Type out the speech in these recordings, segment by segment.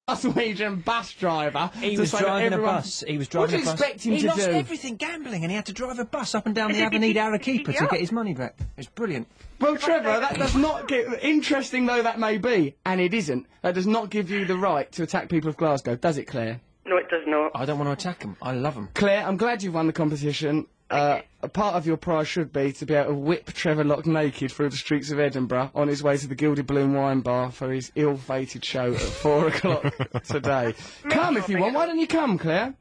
Norwegian bus driver. He was driving a bus. He was driving a bus. What do you expect him to do? He lost everything gambling, and he had to drive a bus up and down the Avenida Arequipa to get his money back. It's brilliant. Well, Trevor, that does not get... Interesting though that may be, and it isn't, that does not give you the right to attack people of Glasgow, does it, Claire? No, it does not. I don't want to attack them. I love them. Claire, I'm glad you've won the competition. A part of your prize should be to be able to whip Trevor Lock naked through the streets of Edinburgh on his way to the Gilded Balloon Wine Bar for his ill-fated show at 4 o'clock today. Come if you want. Why don't you come, Claire?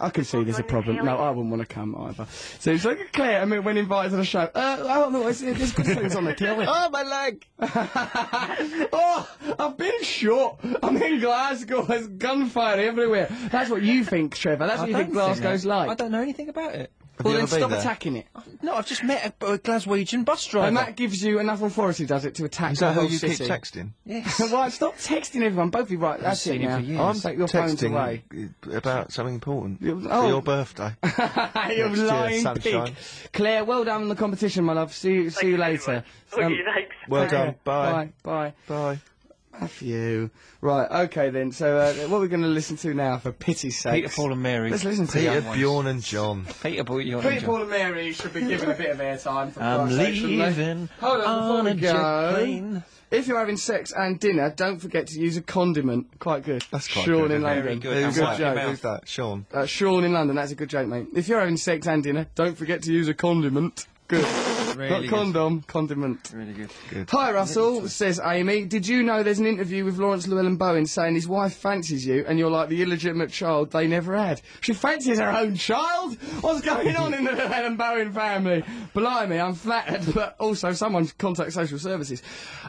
I can see there's a problem. No, I wouldn't want to come either. So it's like Claire, I mean, when invited to the show. Oh, no, there's good things on the Claire. Oh, my leg! Oh, I've been shot. I'm in Glasgow. There's gunfire everywhere. That's what you think, Trevor. That's what you think Glasgow's like. I don't know anything about it. Well, then stop attacking it. No, I've just met a Glaswegian bus driver. And that gives you enough authority, does it, to attack the whole city? Is that who you keep texting? Yes. Well, stop texting everyone. Both of you, right, that's it now. I'm take your phones away. About something important. For your birthday. You lying pig. Claire, well done on the competition, my love. See you later. Okay, thanks. Well done. Bye. Bye. Bye. Matthew. Right, okay then. So, what are we going to listen to now, for pity's sake? Peter, Paul and Mary. Let's listen to Peter, Bjorn and John. Peter, Paul and Mary should be given a bit of airtime. I'm leaving Hold on, before we jet go. plane. If you're having sex and dinner, don't forget to use a condiment. Quite good. That's quite Sean good. in London. Very good. Who's Good that? joke. Who's that? Sean. Sean in London. That's a good joke, mate. If you're having sex and dinner, don't forget to use a condiment. Good. Really Not condom, condiment. Really good. Good. Hi, Russell, says Amy. Did you know there's an interview with Lawrence Llewellyn-Bowen saying his wife fancies you and you're like the illegitimate child they never had? She fancies her own child? What's going on in the Llewellyn-Bowen family? Blimey, I'm flattered, but also someone contact social services.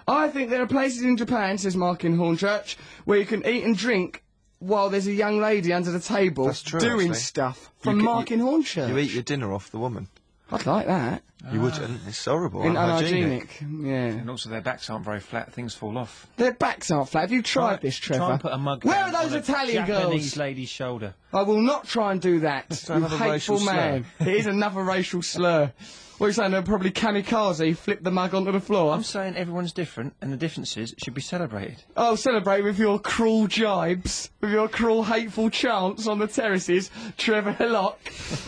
I think there are places in Japan, says Mark in Hornchurch, where you can eat and drink while there's a young lady under the table That's true, doing actually. stuff. From Mark in Hornchurch. You eat your dinner off the woman. I'd like that. You wouldn't. It's horrible. Unhygienic. Yeah. And also their backs aren't very flat, things fall off. Their backs aren't flat. Have you tried this, Trevor? Try and put a mug Where down are those on a Italian Japanese girls? lady's shoulder. I will not try and do that. That's You another hateful racial man. It is another racial slur. What are you saying? They're probably kamikaze, flip the mug onto the floor. I'm saying everyone's different, and the differences should be celebrated. Oh, celebrate with your cruel jibes, with your cruel, hateful chants on the terraces, Trevor Lock.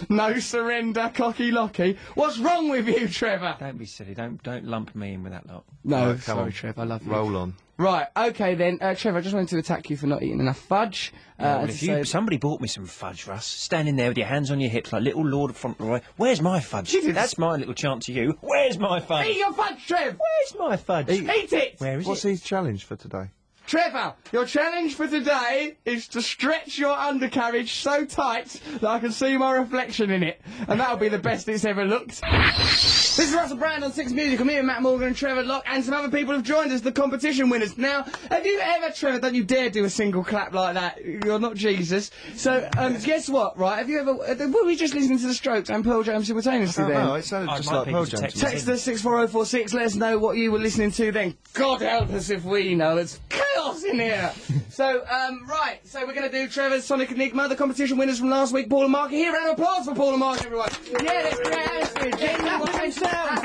No surrender, cocky locky. What's wrong with you, Trevor? Don't be silly. Don't lump me in with that lot. No, Right, come sorry, on. Trevor. I love you. Roll on. Right, okay then, Trevor, I just wanted to attack you for not eating enough fudge. Well, and if somebody bought me some fudge, Russ, standing there with your hands on your hips like little Lord Fauntleroy, where's my fudge? That's my little chant to you. Where's my fudge? Eat your fudge, Trev! Where's my fudge? Eat it! Where is What's it? his challenge for today? Trevor, your challenge for today is to stretch your undercarriage so tight that I can see my reflection in it. And that'll be the best it's ever looked. This is Russell Brand on Six Music. Me and Matt Morgan and Trevor Lock and some other people have joined us, the competition winners. Now, have you ever, Trevor, don't you dare do a single clap like that. You're not Jesus. So, guess what, right? Have you ever, were we just listening to the Strokes and Pearl Jam simultaneously then? No, it sounded just like Pearl Jam. Text us 64046, let us know what you were listening to then. God help us if we know. It's chaos in here. So, right, so we're going to do Trevor's Sonic Enigma, the competition winners from last week, Paul and Mark. Here, round of applause for Paul and Mark, everyone. Yeah, let's create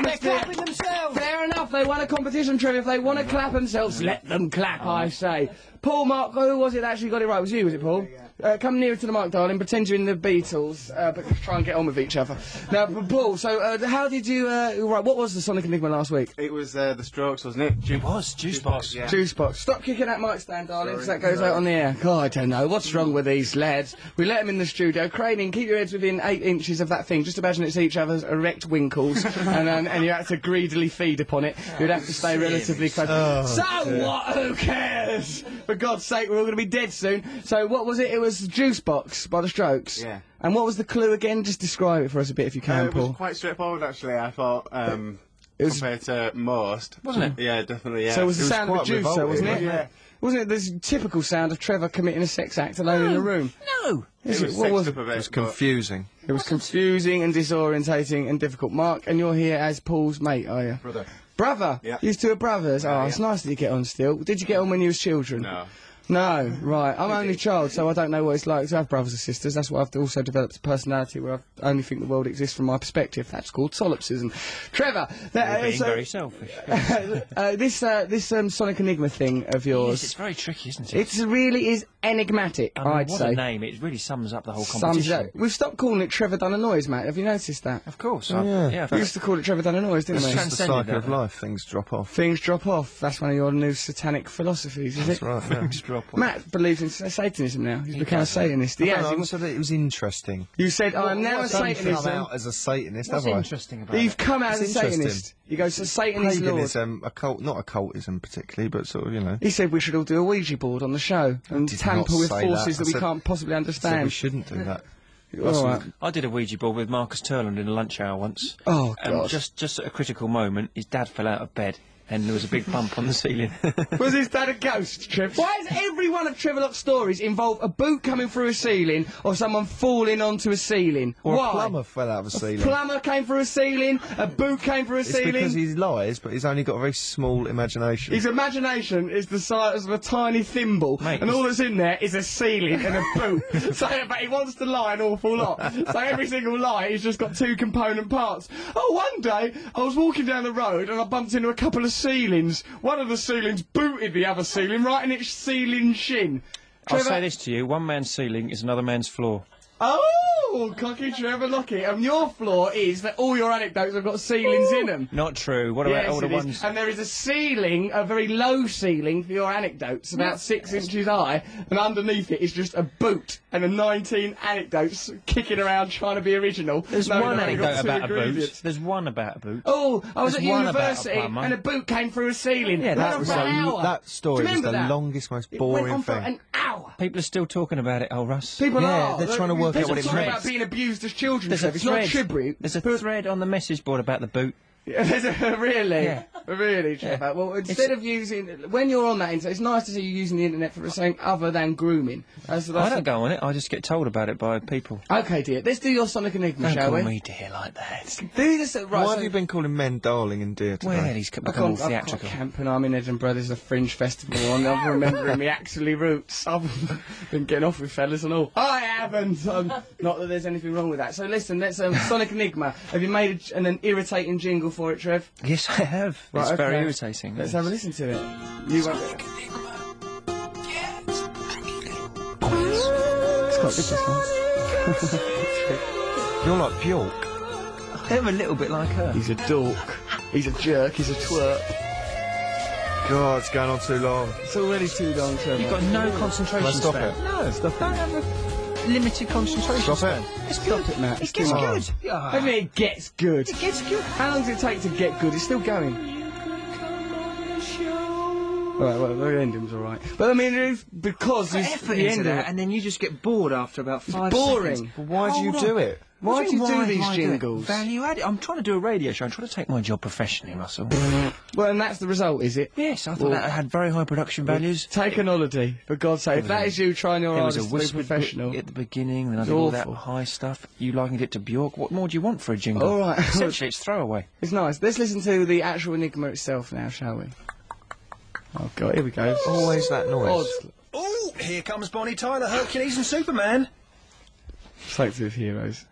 They're clapping themselves. Fair enough, they won a competition, Trevor. If they want to clap themselves, let them clap, I say. Paul, Mark, who was it that actually got it right? Was you, Paul? Come nearer to the mic, darling. Pretend you're in the Beatles, but try and get on with each other. Now, Paul, so how did you... right, what was the Sonic Enigma last week? It was the Strokes, wasn't it? It was Juice Box. Yeah. Juice Box. Stop kicking that mic stand, darling, because that goes out on the air. God, I don't know. What's wrong with these lads? We let them in the studio. Craning, keep your heads within 8 inches of that thing. Just imagine it's each other's erect winkles, and you have to greedily feed upon it. You'd have to stay relatively close. So what? Who cares? For God's sake, we're all going to be dead soon. So what was it? It was Juice Box by the Strokes. Yeah. And what was the clue again? Just describe it for us a bit if you can, It Paul. was quite straightforward, actually. I thought, It was- compared to most. Wasn't it? Yeah, definitely, yeah. So it was the sound of a quite juicer, revolting, wasn't it? yeah. Wasn't it the typical sound of Trevor committing a sex act alone in a room? No. Is It was What sexed was up a bit. It was confusing. It was confusing and disorientating and difficult. Mark, and you're here as Paul's mate, are you? Brother. Brother? Yeah. You two are brothers? Oh, Yeah, it's yeah. nice that you get on still. Did you get on when you was children? No. No, right. I'm only child, so I don't know what it's like to have brothers and sisters. That's why I've also developed a personality where I only think the world exists from my perspective. That's called solipsism. Trevor, Being very selfish. this Sonic Enigma thing of yours. Yes, it's very tricky, isn't it? It really is enigmatic, I mean, I'd what say. a name. It really sums up the whole Sums competition. it up. We've stopped calling it Trevor Done a Noise, Matt. Have you noticed that? Of course. yeah. We used to call it Trevor Done a Noise, didn't It's we? just the transcended cycle of that. life. Things drop off. Things drop off. That's one of your new satanic philosophies, is That's it? right, yeah. Drop off. Matt believes in Satanism now. He's become a Satanist. He has. I said that it was interesting. You said, I'm now a I've come Satanist. out as a Satanist, What's have I? interesting about You've it? come out as a It's interesting. Satanist. You go, so Satan is Lord. Paganism, not occultism particularly, but sort of, you know. He said we should all do a Ouija board on the show and did tamper not with say forces that. that we I said- can't possibly So we understand. shouldn't do that. All right. I did a Ouija board with Marcus Turland in a lunch hour once. Oh, And God. just at a critical moment, his dad fell out of bed and there was a big bump on the ceiling. Was his dad a ghost, Trev? Why does every one of Trevor Lock's stories involve a boot coming through a ceiling or someone falling onto a ceiling? Or Why? a plumber fell out of a ceiling. Plumber came through a ceiling, a boot came through a It's ceiling. because he lies, but he's only got a very small imagination. His imagination is the size of a tiny thimble, Mate, and all that's in there is a ceiling and a boot. So, but he wants to lie an awful lot. So every single lie, he's just got two component parts. Oh, one day, I was walking down the road and I bumped into a couple of ceilings. One of the ceilings booted the other ceiling right in its ceiling shin. I'll Trevor- say this to you, one man's ceiling is another man's floor. Oh, cocky Trevor Lockett. And your flaw is that all your anecdotes have got ceilings in them. Not true. What about Yes, all the it is. ones... And there is a ceiling, a very low ceiling for your anecdotes, about 6 inches high, and underneath it is just a boot and a 19 anecdotes kicking around trying to be original. There's No, one they've only got anecdote two about a boot. ingredients. There's one about a boot. Oh, I was There's at one about a university plumber. and a boot came through a ceiling. Yeah, that Went was on for an hour. that story Do you was the remember that? longest, most It boring went on for thing. an hour. People are still talking about it, old Russ. People Yeah, are. they're trying to work out People what it talk means. about being abused as children. There's Trev. a It's not thread. tribute. There's a thread on the message board about the boot. There's a, really? Yeah. Really, Trevor? Well, instead of using... When you're on that internet, it's nice to see you using the internet for something other than grooming. I don't go on it, I just get told about it by people. Okay, dear. Let's do your Sonic Enigma, Don't shall call we? me dear like that. Do this... Right, Why so have you been calling men darling and dear today? Well, he's become all I've got theatrical. camp and I'm in Edinburgh. There's a fringe festival on. I'm remembering me actually roots. I've been getting off with fellas and all. I haven't. Not that there's anything wrong with that. So listen, let's Sonic Enigma. Have you made an irritating jingle for it, Trev? Yes, I have. Right, It's very okay. irritating. Let's have a listen to it. You won't. It's quite good, this one. You're like Bjork. They're a little bit like her. He's a dork. He's a jerk. He's a twerp. God, it's going on too long. It's already too long, Trevor. You've got no concentration Can I stop span. it? No, Stop don't have a limited concentration Stop span. it. It's Stop good. it, Matt. It It's gets too good. much. Ah. I mean, it gets good. It gets good. How long does it take to get good? It's still going. Alright, well, the ending's alright. But I mean, it's because Put it's effort the into ending. that, and then you just get bored after about 5 boring. seconds. But why do you Hold do on. it? Why do you do these am I doing it? jingles? Value added. I'm trying to do a radio show. I'm trying to take my job professionally, Russell. Well, and that's the result, is it? Yes, I thought that had very high production values. Take an holiday, for God's sake. If that is you trying your There was hardest a to be whispered professional. bit at the beginning, then I It's did all that awful. high stuff. You likened it to Bjork. What more do you want for a jingle? All right. Essentially, it's throwaway. It's nice. Let's listen to the actual Enigma itself now, shall we? Oh, God, here we go. Always that noise. Odd. Oh, here comes Bonnie Tyler, Hercules and Superman. Something to do with heroes.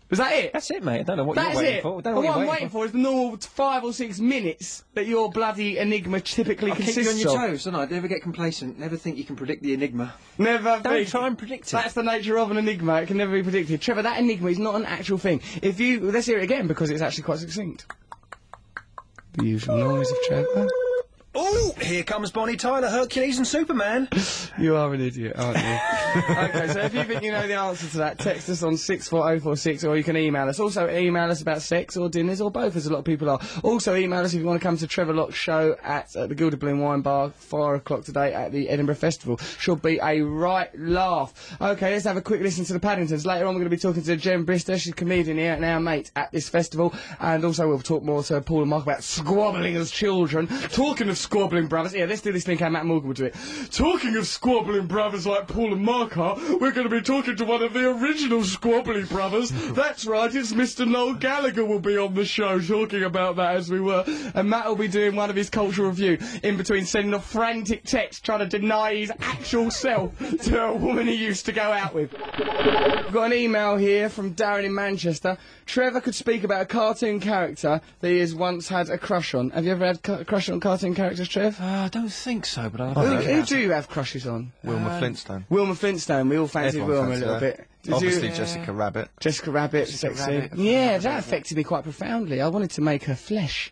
Was that it? That's it, mate. I don't know what That's you're waiting it. for. I Well, don't know what what I'm you're waiting for is the normal 5 or 6 minutes that your bloody Enigma typically I'll keep consists you on your of. toes, don't I? Never get complacent. Never think you can predict the enigma. Never Don't be. try and predict it. That's the nature of an enigma. It can never be predicted. Trevor, that enigma is not an actual thing. If you... Let's hear it again, because it's actually quite succinct. The usual noise of Trevor. Oh, here comes Bonnie Tyler, Hercules and Superman. You are an idiot, aren't you? Okay, so if you think you know the answer to that, text us on 64046 or you can email us. Also, email us about sex or dinners or both, as a lot of people are. Also, email us if you want to come to Trevor Lock's show at the Gilded Balloon Wine Bar, 4 o'clock today at the Edinburgh Festival. Should be a right laugh. Okay, let's have a quick listen to the Paddingtons. Later on, we're going to be talking to Jen Brister. She's a comedian here and our mate at this festival. And also, we'll talk more to Paul and Mark about squabbling as children. Talking of squabbling brothers. Yeah, let's do this thing how Matt Morgan would do it. Talking of squabbling brothers like Paul and Markar, we're going to be talking to one of the original squabbly brothers. That's right, it's Mr. Noel Gallagher will be on the show talking about that as we were. And Matt will be doing one of his cultural review in between sending a frantic text trying to deny his actual self to a woman he used to go out with. We've got an email here from Darren in Manchester. Trevor could speak about a cartoon character that he has once had a crush on. Have you ever had a crush on cartoon characters, Trev? I don't think so, but I'll Who do you have crushes on? Wilma Flintstone. Wilma Flintstone. We all fancied Everyone Wilma a fancied little her. bit. Did Obviously, you? Jessica Rabbit. Jessica Rabbit, sexy. Rabbit. Yeah, that affected me quite profoundly. I wanted to make her flesh.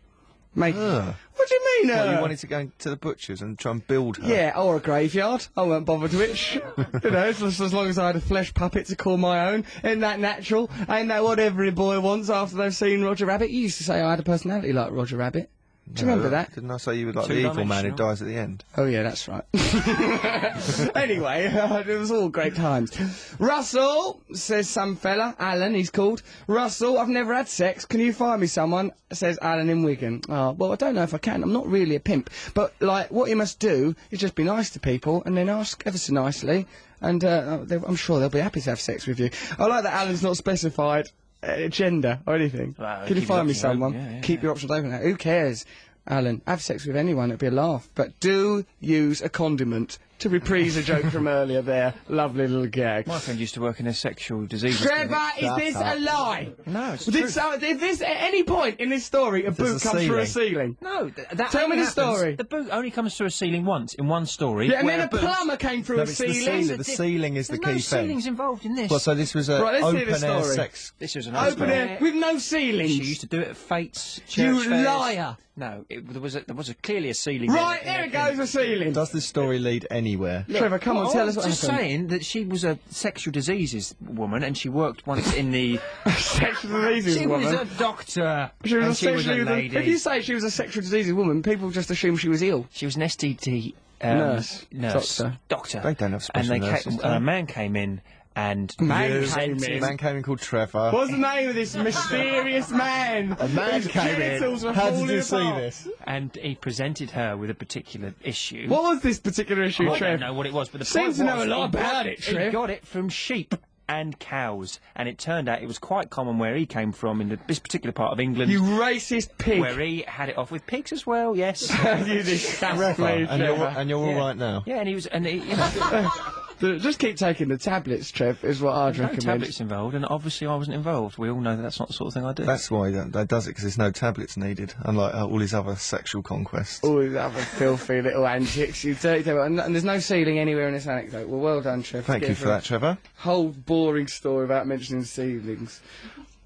Make. What do you mean? What, you wanted to go to the butcher's and try and build her? Yeah, or a graveyard. I weren't bothered which. You know, as long as I had a flesh puppet to call my own. Isn't that natural? Ain't that what every boy wants after they've seen Roger Rabbit? You used to say I had a personality like Roger Rabbit. Do you remember that? Didn't I say you were like the evil man who dies at the end? Oh yeah, that's right. Anyway, it was all great times. Russell, says some fella, Alan he's called. Russell, I've never had sex, can you find me someone? Says Alan in Wigan. Oh, well I don't know if I can, I'm not really a pimp. But, like, what you must do is just be nice to people and then ask ever so nicely and I'm sure they'll be happy to have sex with you. I like that Alan's not specified gender or anything. Well, can you keep find your me options someone? open, yeah, Keep your options open. Who cares? Alan, have sex with anyone, it'd be a laugh. But do use a condiment to reprise a joke from earlier there. Lovely little gag. My friend used to work in a sexual disease. Trevor, is this a lie? No, it's Did true. this at any point in this story a boot a comes through a ceiling? No, that Tell me only the happens- story. The boot only comes through a ceiling once, in one story. Yeah, and where then a boot- plumber came through No, a it's the ceiling. ceiling. The ceiling is the There's key no thing. ceilings involved in this. Well, so this was a Right, let's hear the open-air story. sex. This was an Open air with no ceilings. She used to do it at Fates, church You fairs. liar. No, there was clearly a ceiling. Right, there there it goes, a ceiling. Does this story lead anywhere? Trevor, come on, tell us what just happened. saying that she was a sexual diseases woman and she worked once in the... Sexual diseases She woman. was a doctor. She was and a she was a sexually. lady. If you say she was a sexual diseases woman, people just assume she was ill. She was an STD Nurse. Doctor. They don't have special nurses, And a man came in and... Man came A in. man came in called Trevor. What's the name of this mysterious man? A man His came in. genitals were How did falling you see apart. this? And he presented her with a particular issue. What was this particular issue, I Trev? don't know what it was, but the Seem point to know was a lot he about it, Trev. He got it from sheep and cows, and it turned out it was quite common where he came from in this particular part of England, You racist pig. where he had it off with pigs as well. Yes. You disgust Trevor, me, and you're, Trevor. and you're all right now. Yeah, and he was, and he, you know, Just keep taking the tablets, Trev, is what I'd no recommend. tablets involved, and obviously I wasn't involved. We all know that that's not the sort of thing I do. That's why they does it, because there's no tablets needed, unlike all his other sexual conquests. All these other filthy little antics, you dirty devil. And there's no ceiling anywhere in this anecdote. Well, well done, Trev. Thank you for that, Trevor. Whole boring story about mentioning ceilings.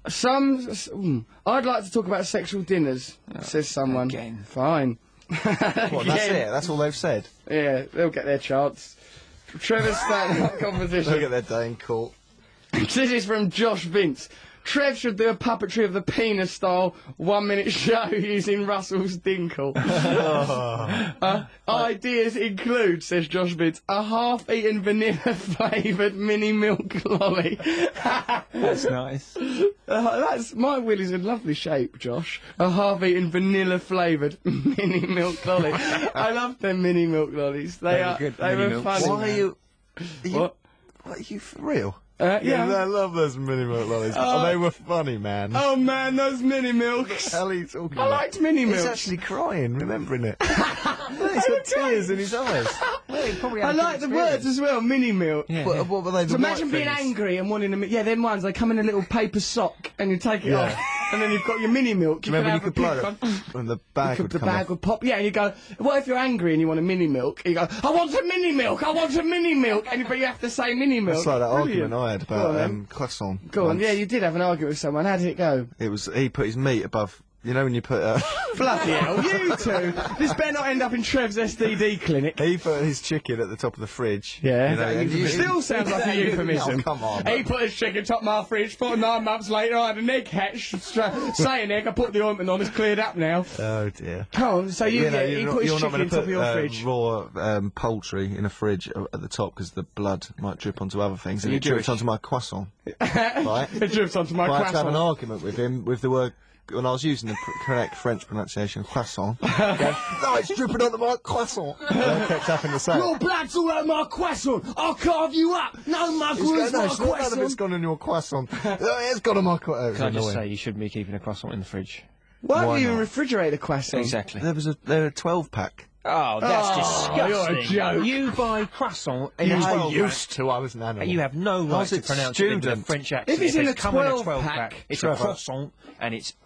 I'd like to talk about sexual dinners, says someone. again. Fine. What, that's it? That's all they've said? Yeah, they'll get their chance. Trevor's stand-up They'll competition. get their day in court. This is from Josh Vince. Trev should do a puppetry of the penis style 1 minute show using Russell's dinkle. Ideas include, says Josh Vince, a half-eaten vanilla-flavoured mini milk lolly. That's nice. That's my willy's in lovely shape, Josh. A half-eaten vanilla-flavoured mini milk lolly. I love them mini milk lollies. They were are good they mini were milks. funny. Why are you... What? What, are you for real? Yeah. I love those mini milk lollies. They were funny, man. Oh man, those mini milks. What the hell are you talking I about? liked mini He's milks. actually crying, remembering it. He's got tears in his eyes. I like the words as well, mini milk. Yeah. What were they? So The imagine white being things? angry and wanting a yeah, them ones, they come in a little paper sock and you take it off and then you've got your mini milk. You Remember, you can could have blow a it, pick and the bag would the come bag off. would pop, yeah, and you go, what if you're angry and you want a mini milk? You go, I want a mini milk, I want a mini milk, but you have to say mini milk. It's like that Brilliant. argument I had Go on, about then. croissant. Go on, once. yeah, you did have an argument with someone. How did it go? It was, he put his meat above, you know when you put, Bloody hell, you two! This better not end up in Trev's STD clinic. he put his chicken at the top of the fridge. Yeah. You know, and It still sounds like a euphemism. Oh, come on. He put his chicken top of my fridge, 9 months later I had an egg hatch. Say an egg, I put the ointment on, it's cleared up now. Oh dear. Oh, so he put his chicken on top of your fridge. Raw poultry in a fridge at the top because the blood might drip onto other things, and you're it drips Jewish. onto my croissant. Right? It drips onto my I had to have an croissant. argument with him with the word when I was using the correct French pronunciation, croissant. No, it's dripping onto my croissant. And I kept having to say it. Your blood's all over my croissant. I'll carve you up. No muggle is my None of it's croissant. gone on your croissant. It's gone on my croissant. Can I just say, you shouldn't be keeping a croissant in the fridge. Why do Why you even not? refrigerate a croissant? Exactly. There was a 12-pack. Oh, that's disgusting. you're a joke. You buy croissant in a 12-pack. I used to. I was an animal. And you have no right was to a pronounce it with a student. French accent. If it's in they a come in a 12-pack, it's a croissant, and it's